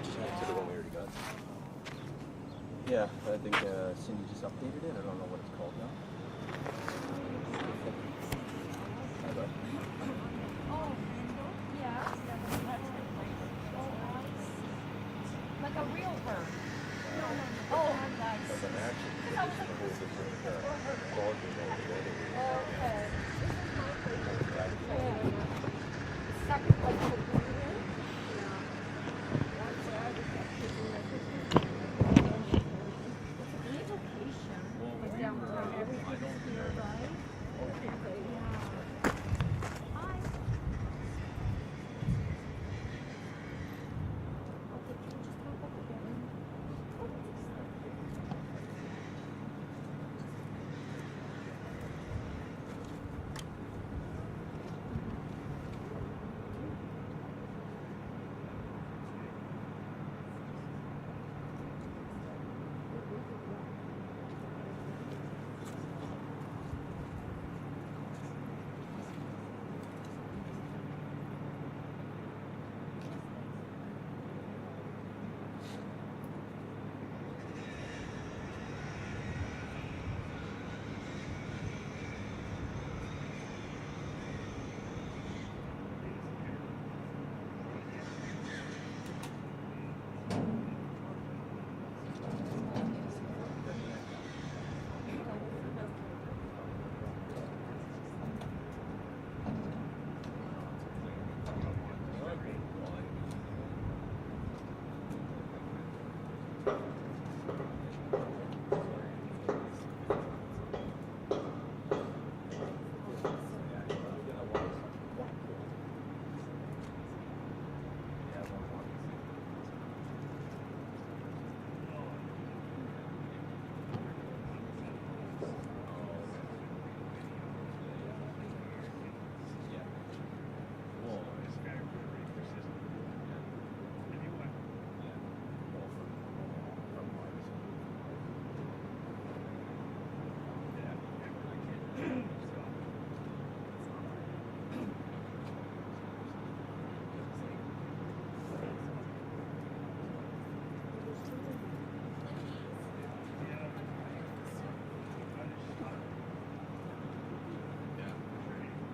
just add to the one we already got. Yeah, I think Cindy just updated it. I don't know what it's called now. Like a real bird. No. Oh, nice. But an action is a whole different ballgame altogether. Okay.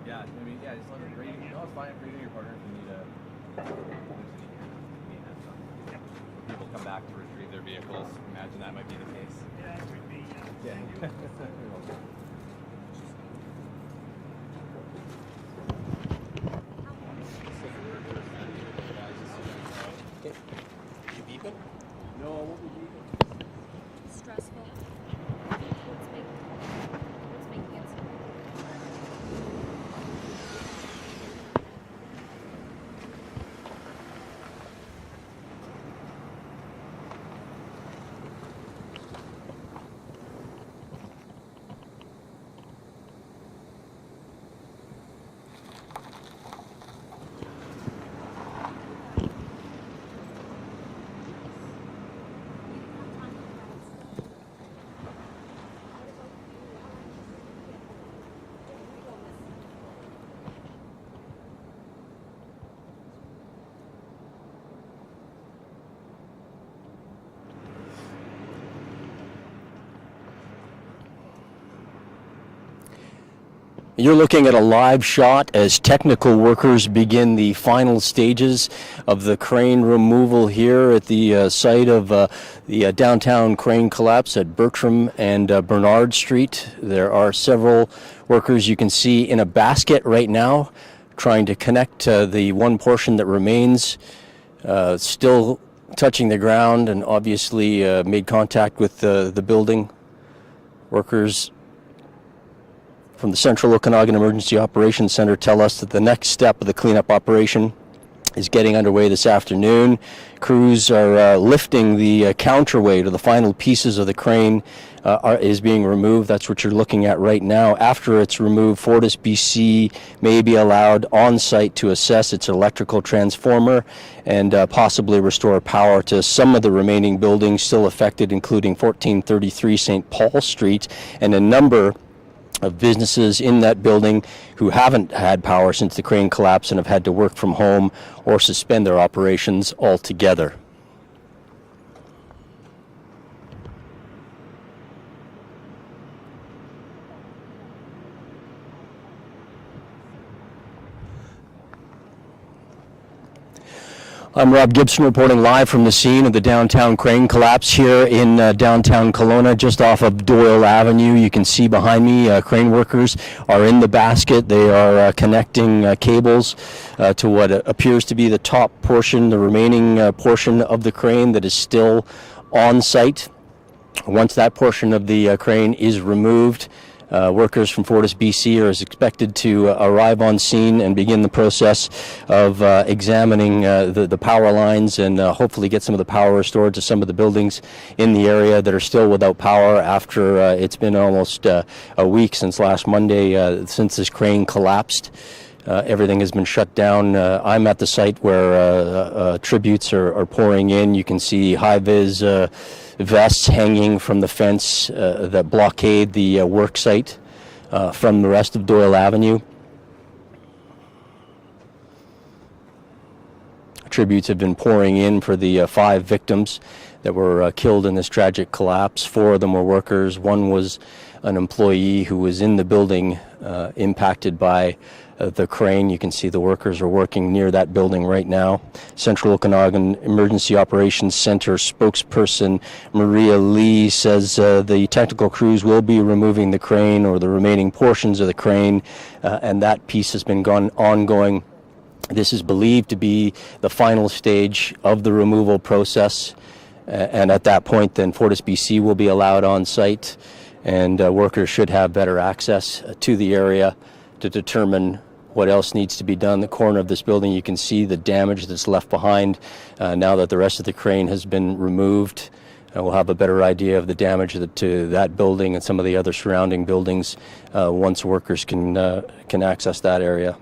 Yeah, I mean, yeah, just let it read. No, it's fine. Read your partner if you need people come back to retrieve their vehicles. Imagine that might be the case. Yeah, it would be. Yeah. You beeping? No, I won't be beeping. Stressful. What's making it so? You're looking at a live shot as technical workers begin the final stages of the crane removal here at the site of the downtown crane collapse at Bertram and Bernard Street. There are several workers you can see in a basket right now trying to connect the one portion that remains, still touching the ground and obviously made contact with the building. Workers from the Central Okanagan Emergency Operations Center tell us that the next step of the cleanup operation is getting underway this afternoon. Crews are lifting the counterweight of the final pieces of the crane is being removed. That's what you're looking at right now. After it's removed, FortisBC may be allowed on site to assess its electrical transformer and possibly restore power to some of the remaining buildings still affected, including 1433 St. Paul Street and a number of businesses in that building who haven't had power since the crane collapse and have had to work from home or suspend their operations altogether. I'm Rob Gibson reporting live from the scene of the downtown crane collapse here in downtown Kelowna, just off of Doyle Avenue. You can see behind me crane workers are in the basket. They are connecting cables to what appears to be the top portion, the remaining portion of the crane that is still on site. Once that portion of the crane is removed, workers from Fortis BC are expected to arrive on scene and begin the process of examining the power lines and hopefully get some of the power restored to some of the buildings in the area that are still without power after it's been almost a week since last Monday, since this crane collapsed. Everything has been shut down. I'm at the site where tributes are pouring in. You can see high-vis vests hanging from the fence that blockade the work site from the rest of Doyle Avenue. Tributes have been pouring in for the 5 victims that were killed in this tragic collapse. 4 of them were workers. 1 was an employee who was in the building impacted by the crane. You can see the workers are working near that building right now. Central Okanagan Emergency Operations Center spokesperson Maria Lee says the technical crews will be removing the crane or the remaining portions of the crane, and that piece has been ongoing. This is believed to be the final stage of the removal process, and at that point then Fortis BC will be allowed on site, and workers should have better access to the area to determine what else needs to be done. The corner of this building, you can see the damage that's left behind now that the rest of the crane has been removed. We'll have a better idea of the damage to that building and some of the other surrounding buildings once workers can access that area.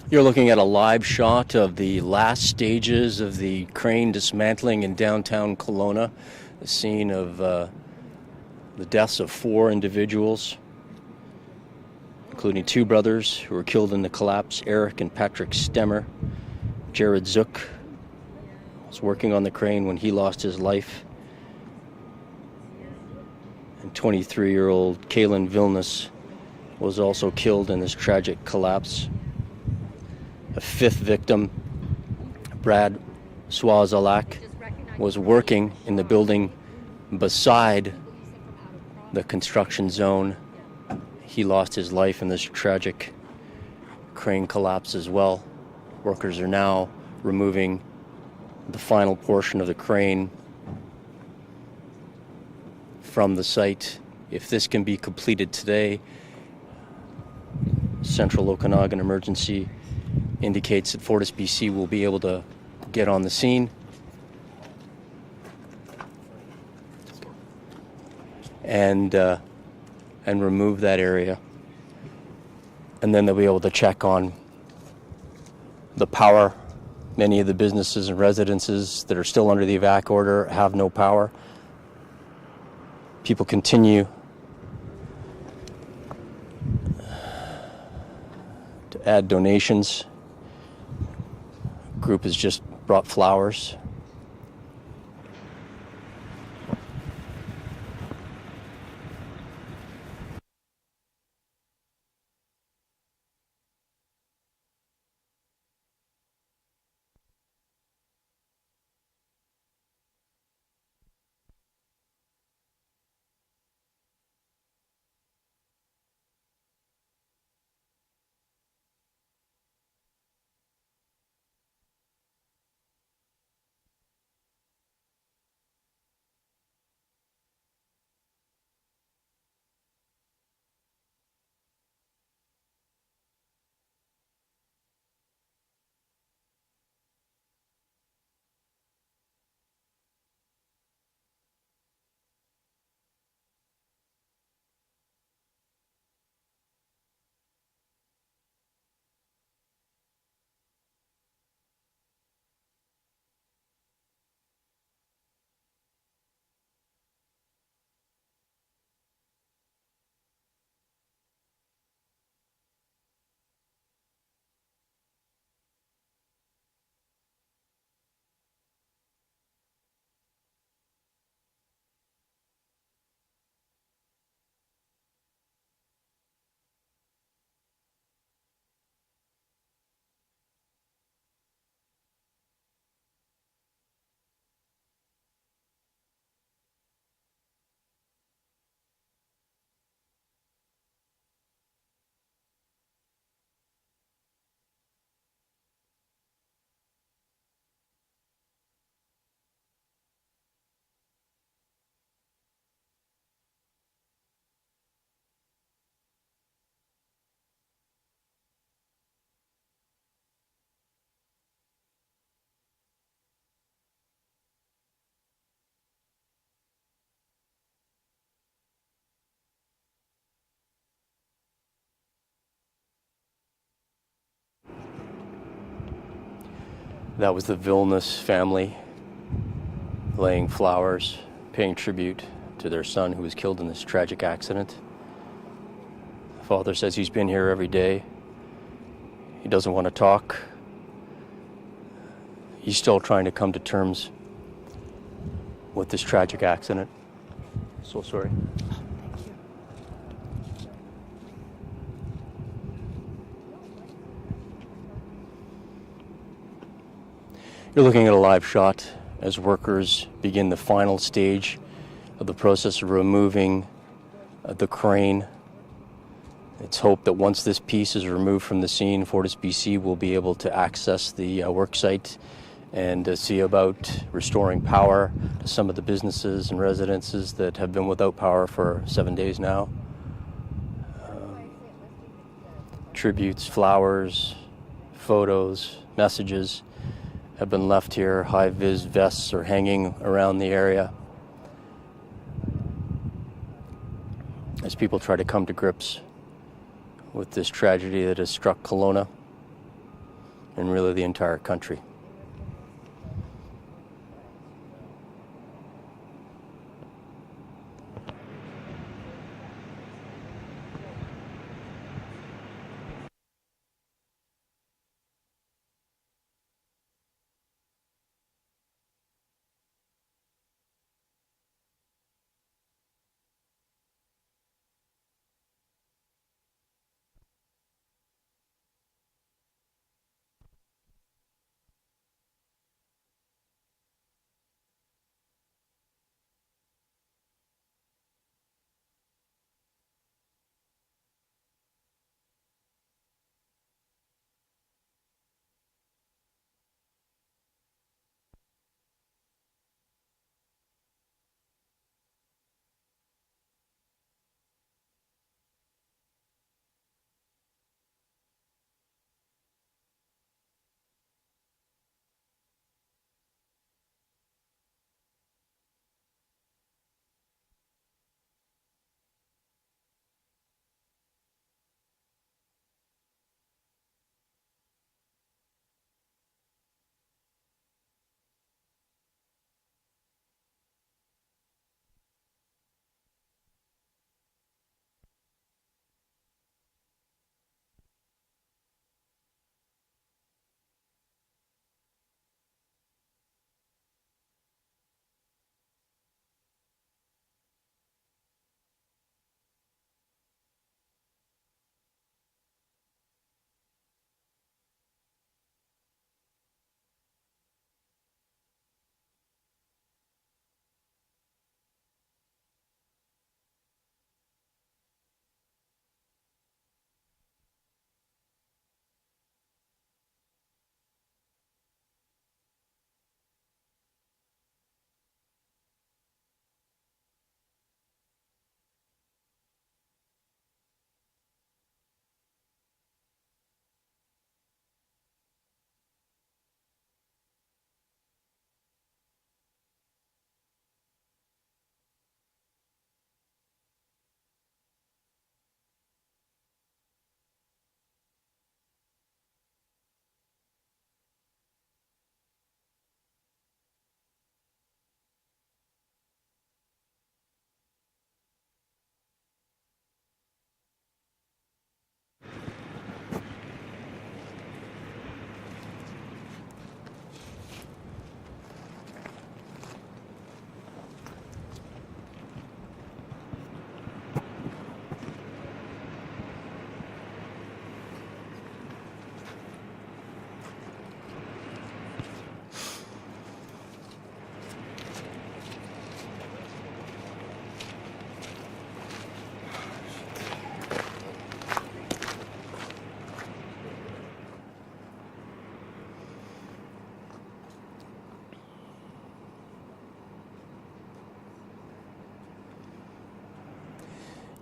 You're looking at a live shot of the last stages of the crane dismantling in downtown Kelowna, the scene of the deaths of 4 individuals, including 2 brothers who were killed in the collapse, Eric and Patrick Stemmer. Jared Zook was working on the crane when he lost his life. And 23-year-old Kaylin Vilnius was also killed in this tragic collapse. A 5th victim, Brad Swazalak, was working in the building beside the construction zone. He lost his life in this tragic crane collapse as well. Workers are now removing the final portion of the crane from the site. If this can be completed today, Central Okanagan Emergency indicates that FortisBC will be able to get on the scene and remove that area, and then they'll be able to check on the power. Many of the businesses and residences that are still under the evac order have no power. People continue to add donations. Group has just brought flowers. That was the Vilnius family laying flowers, paying tribute to their son who was killed in this tragic accident. The father says he's been here every day. He doesn't want to talk. He's still trying to come to terms with this tragic accident. So sorry. You're looking at a live shot as workers begin the final stage of the process of removing the crane. It's hoped that once this piece is removed from the scene, FortisBC will be able to access the work site and see about restoring power to some of the businesses and residences that have been without power for 7 days now. Tributes, flowers, photos, messages have been left here. High-vis vests are hanging around the area as people try to come to grips with this tragedy that has struck Kelowna. and really the entire country.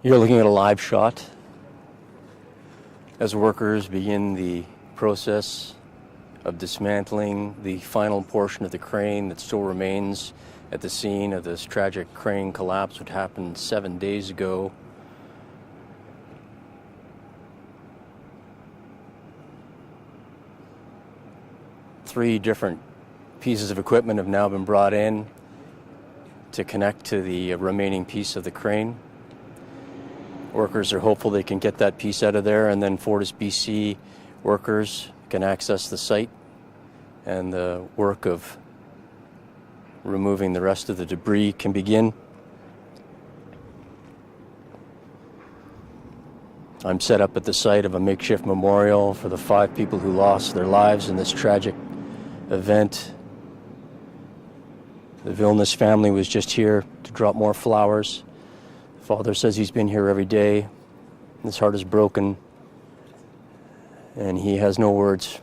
You're looking at a live shot as workers begin the process of dismantling the final portion of the crane that still remains at the scene of this tragic crane collapse, which happened 7 days ago. Three different pieces of equipment have now been brought in to connect to the remaining piece of the crane. Workers are hopeful they can get that piece out of there, and then Fortis BC workers can access the site and the work of removing the rest of the debris can begin. I'm set up at the site of a makeshift memorial for the 5 people who lost their lives in this tragic event. The Vilnius family was just here to drop more flowers. The father says he's been here every day. His heart is broken, and he has no words.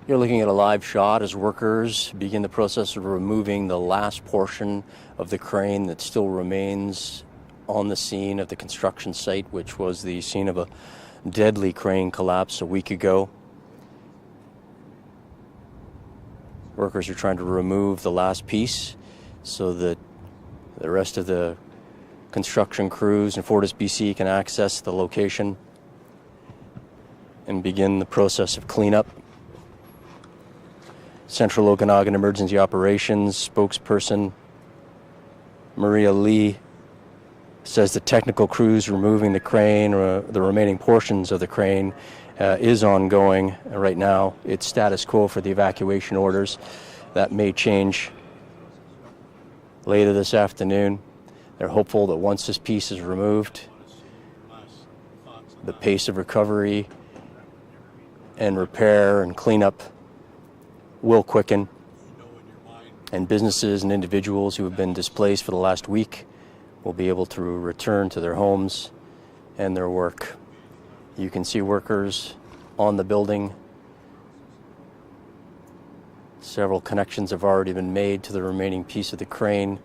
You're looking at a live shot as workers begin the process of removing the last portion of the crane that still remains on the scene of the construction site, which was the scene of a deadly crane collapse a week ago. Workers are trying to remove the last piece so that the rest of the construction crews in FortisBC can access the location and begin the process of cleanup. Central Okanagan Emergency Operations spokesperson Maria Lee says the technical crews removing the crane, or the remaining portions of the crane, is ongoing right now. It's status quo for the evacuation orders. That may change later this afternoon. They're hopeful that once this piece is removed, the pace of recovery and repair and cleanup will quicken, and businesses and individuals who have been displaced for the last week will be able to return to their homes and their work. You can see workers on the building. Several connections have already been made to the remaining piece of the crane.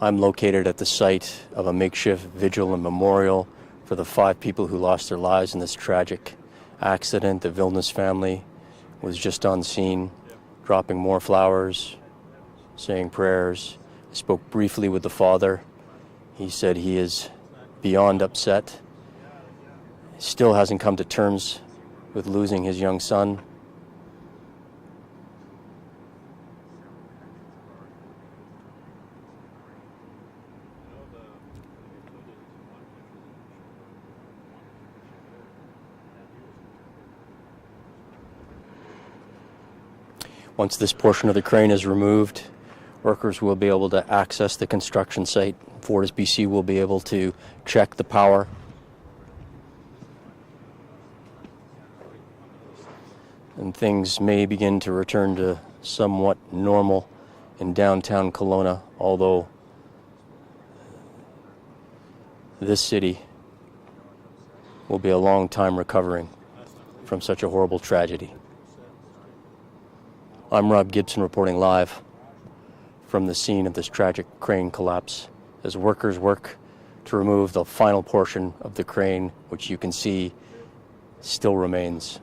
I'm located at the site of a makeshift vigil and memorial for the 5 people who lost their lives in this tragic accident. The Vilnius family was just on scene, dropping more flowers, saying prayers. I spoke briefly with the father. He said he is beyond upset. Still hasn't come to terms with losing his young son. Once this portion of the crane is removed, workers will be able to access the construction site. FortisBC will be able to check the power. And things may begin to return to somewhat normal in downtown Kelowna, although this city will be a long time recovering from such a horrible tragedy. I'm Rob Gibson reporting live from the scene of this tragic crane collapse as workers work to remove the final portion of the crane, which you can see still remains.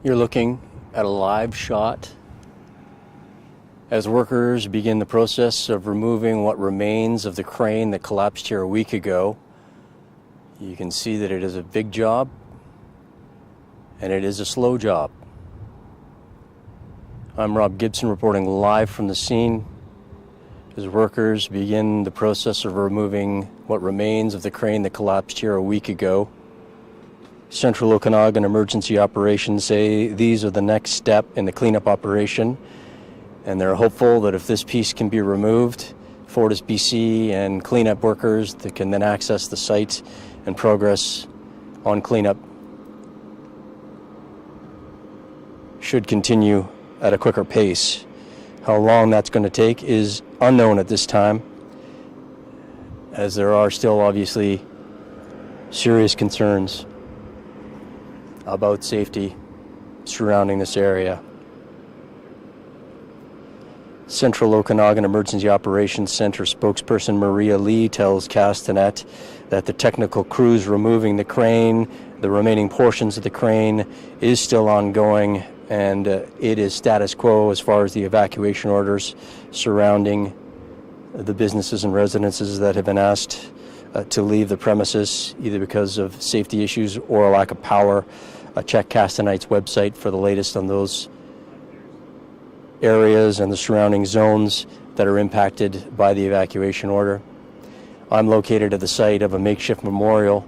You're looking at a live shot as workers begin the process of removing what remains of the crane that collapsed here a week ago. You can see that it is a big job and it is a slow job. I'm Rob Gibson reporting live from the scene as workers begin the process of removing what remains of the crane that collapsed here a week ago. Central Okanagan Emergency Operations say these are the next step in the cleanup operation, and they're hopeful that if this piece can be removed, Fortis BC and cleanup workers that can then access the site and progress on cleanup should continue at a quicker pace. How long that's going to take is unknown at this time, as there are still obviously serious concerns about safety surrounding this area. Central Okanagan Emergency Operations Center spokesperson Maria Lee tells Castanet that the technical crews removing the crane, the remaining portions of the crane, is still ongoing, and it is status quo as far as the evacuation orders surrounding the businesses and residences that have been asked to leave the premises, either because of safety issues or a lack of power. Check Castanet's website for the latest on those areas and the surrounding zones that are impacted by the evacuation order. I'm located at the site of a makeshift memorial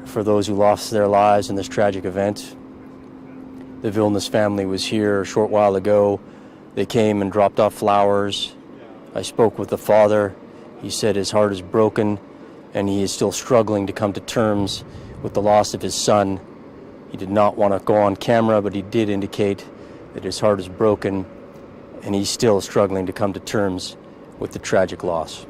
for those who lost their lives in this tragic event. The Vilnius family was here a short while ago. They came and dropped off flowers. I spoke with the father. He said his heart is broken and he is still struggling to come to terms with the loss of his son. He did not want to go on camera, but he did indicate that his heart is broken and he's still struggling to come to terms with the tragic loss.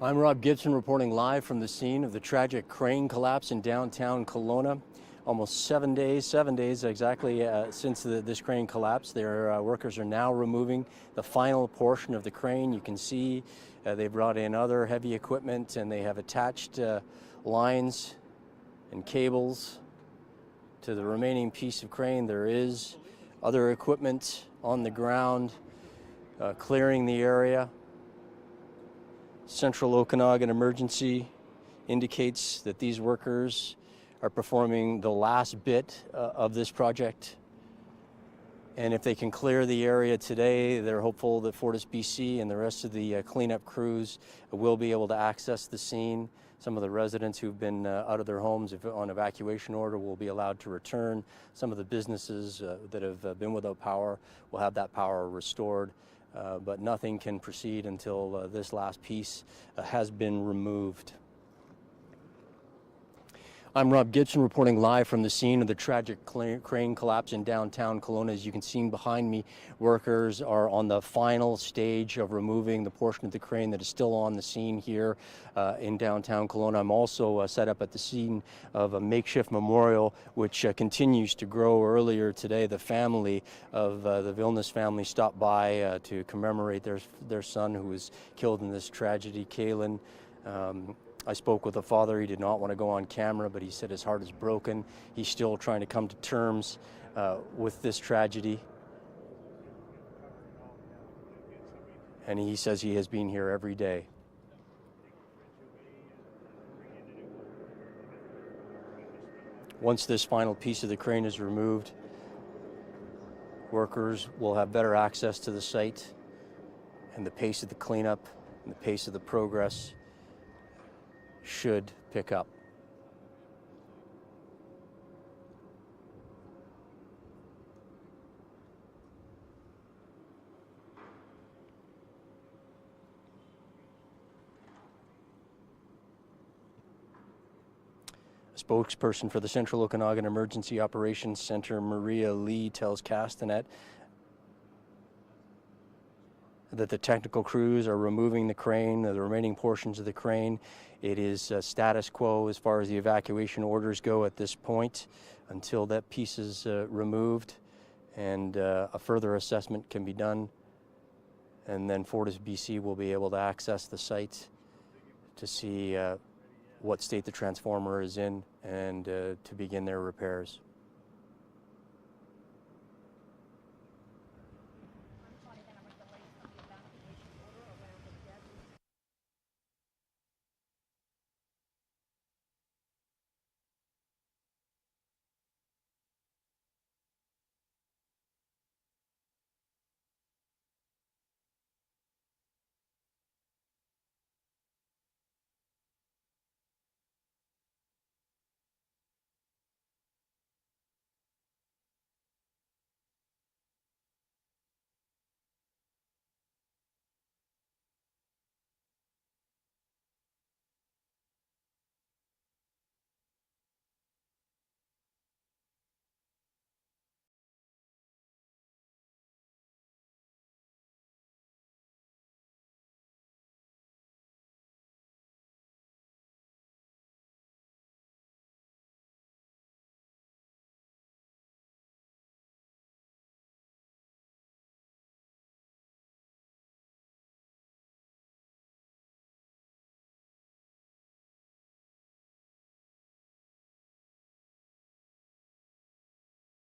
I'm Rob Gibson reporting live from the scene of the tragic crane collapse in downtown Kelowna. Almost 7 days exactly since this crane collapsed. Their workers are now removing the final portion of the crane. You can see they brought in other heavy equipment and they have attached lines and cables to the remaining piece of crane. There is other equipment on the ground clearing the area. Central Okanagan Emergency indicates that these workers are performing the last bit of this project. And if they can clear the area today, they're hopeful that FortisBC and the rest of the cleanup crews will be able to access the scene. Some of the residents who've been out of their homes on evacuation order will be allowed to return. Some of the businesses that have been without power will have that power restored. But nothing can proceed until this last piece has been removed. I'm Rob Gibson reporting live from the scene of the tragic crane collapse in downtown Kelowna. As you can see behind me, workers are on the final stage of removing the portion of the crane that is still on the scene here in downtown Kelowna. I'm also set up at the scene of a makeshift memorial which continues to grow. Earlier today, the family of the Vilnius family stopped by to commemorate their son who was killed in this tragedy, Kalen. I spoke with the father. He did not want to go on camera, but he said his heart is broken. He's still trying to come to terms with this tragedy. And he says he has been here every day. Once this final piece of the crane is removed, workers will have better access to the site, and the pace of the cleanup and the pace of the progress should pick up. A spokesperson for the Central Okanagan Emergency Operations Center, Maria Lee, tells Castanet that the technical crews are removing the crane, the remaining portions of the crane. It is status quo as far as the evacuation orders go at this point until that piece is removed and a further assessment can be done. And then FortisBC will be able to access the site to see what state the transformer is in and to begin their repairs.